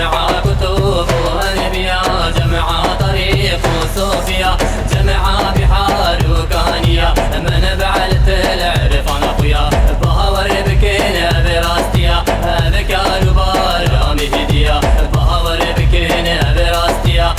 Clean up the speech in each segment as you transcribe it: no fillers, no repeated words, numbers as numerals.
جمع كتب وأنبياء، جمع طريق صوفيا، جمع بحار وكانيا، منبع العرفان أخويا، بهور بكين براستيا، بكار بارام هديا، بهور بكين براستيا،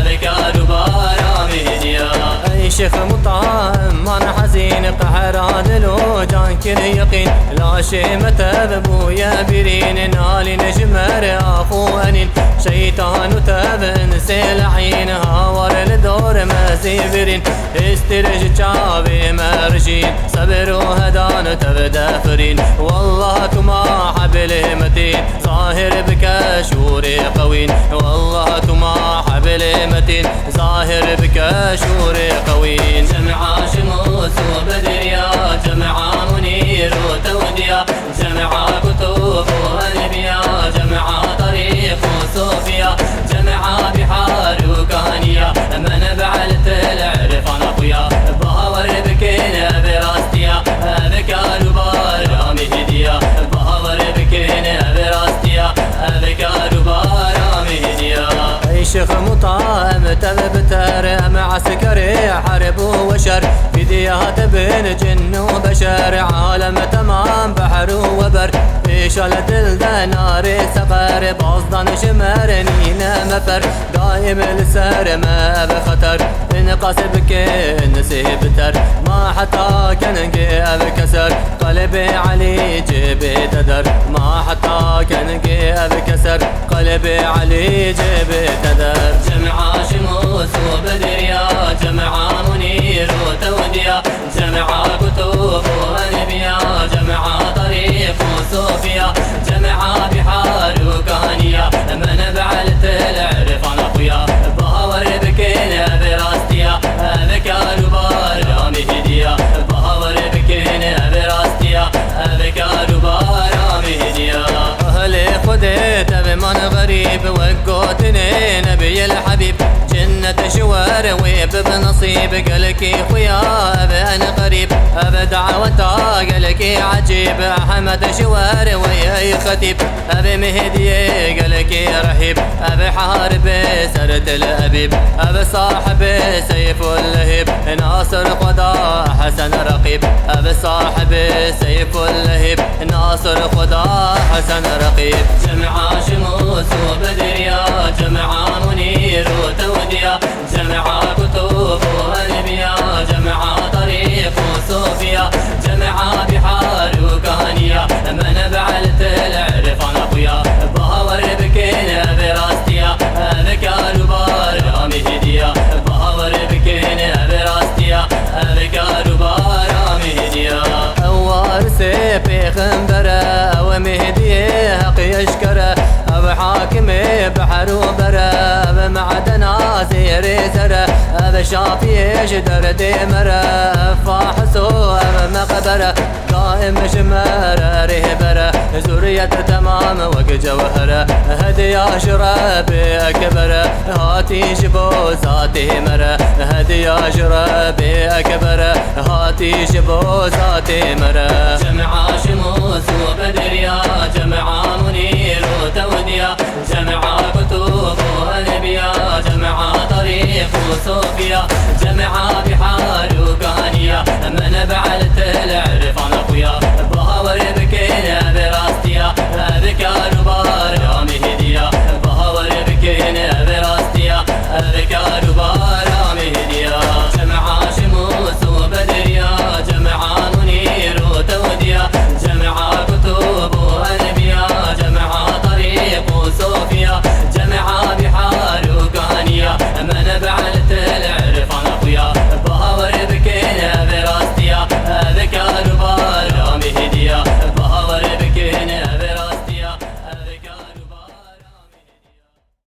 بكار بارام هديا. أي شيخ مطعم أنا حزين قهران لو جانكر يقين، لا شيمة ببويا برين، نالي نجمر أخو أنين، شيطان تابن سلعين، هاور الدور مزيبرين، استرج شعبي مرجين، صبر وهدان تبدافرين، والله تما حبل متين، ظاهر بكشور قوين، والله تما حبل متين، ظاهر بكشور قوين. جمع شموس وبدريا، جمع منير وتوديا، جمع كتب وأنبياء، جمع طريق صوفيا، جمع بحار وكانيا، منبع العرفان أخويا، بهور بكين براستيا، بكار بارام هديا، بهور بكين براستيا، بكار بارام هديا. أي شيخ مطعم تبتر مع عسكري حرب وشر، بديات بين جن وبشر، عالم تمام بحر وبر، في شلت الدنار سقر، بصدن شمر نينا مفر، دايم السر ما بخطر، انقص بكين سيبتر، ما حتى كان جيب كسر، قلبي علي جيبي تدر، ما حتى كان جيب كسر، قلبي علي جيبي تدر. جمع شموس وبدريا، جمع منير وتوديا، جمع كتب وأنبياء، جمع طريق صوفيا، جمع بحار وكانيا، منبع العرفان أخويا، بهور بكين براستيا، بكار بارام هديا، بهور بكين براستيا، بكار بارام هديا. أهلي خديت بمن غريب، وقوتني نبي الحبيب، جنة شوار ويب بنصيب، قالك خويا أنا قريب، بدعوة قالك عجيب، أحمد شوار ويا خطيب، أبي مهدي قالك رهيب، أبي حارب سرد الأبيب، أبي صاحب سيف اللهيب، ناصر قضاء حسن رقيب، أبي صاحب سيف اللهيب، ناصر قضاء حسن رقيب. جمع شموس وبدريا، جمع منير وتوديا، جمع كتب وأنبياء، جمع طريق صوفيا، جمع بحار وكانيا، منبع العرفان أخويا، بهور بكين براستيا، بكار بارام هديا، بهور بكين براستيا، بكار بارام هديا. أوار سيفي خنبرة ومهدي حق يشكره، أب حاكمي بحر وبرة، أب معدنا زيري زرة، أب شافي جدر دمرة، فاحسو أب مقبرة، قائم شمارة رهبرة، زورية تمام وق جوهرة، هدي أشرب أكبرة، هاتي جبو ذاتي مرة، هدي أشرب أكبرة، هاتي جبو ذاتي مرة. جمع شموس وبدريا، جمع منير وتوديا، جمع كتب وأنبياء، جمع طريق صوفيا، جمع بحار وكانيا،